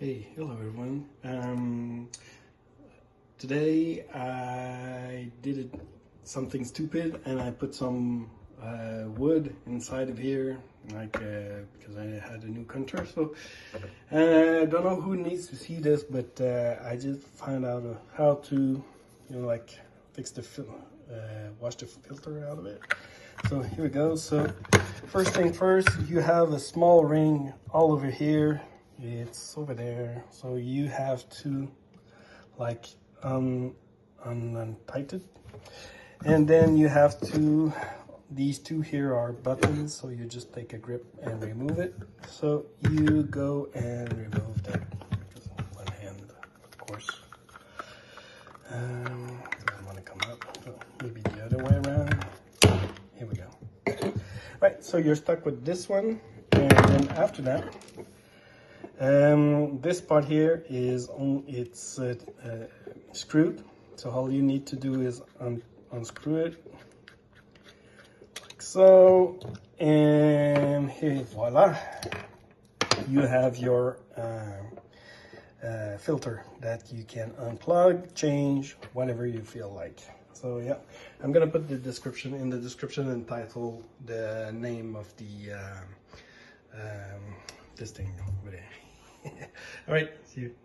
Hey, hello everyone. Today I did something stupid and I put some wood inside of here, because I had a new counter. So I don't know who needs to see this, but I just found out how to, fix the wash the filter out of it. So here we go. So first thing first, you have a small ring all over here. It's over there, so you have to untight it, and then you have to, these two here are buttons, so you just take a grip and remove it. So you go and remove that with one hand, of course. Doesn't want to come up, so maybe the other way around. Here we go. Right, so you're stuck with this one, and then after that, this part here is screwed, so all you need to do is unscrew it like so, and here, voila, you have your filter that you can unplug, change, whatever you feel like. So yeah, I'm gonna put the description and title the name of the this thing over there. All right, see you.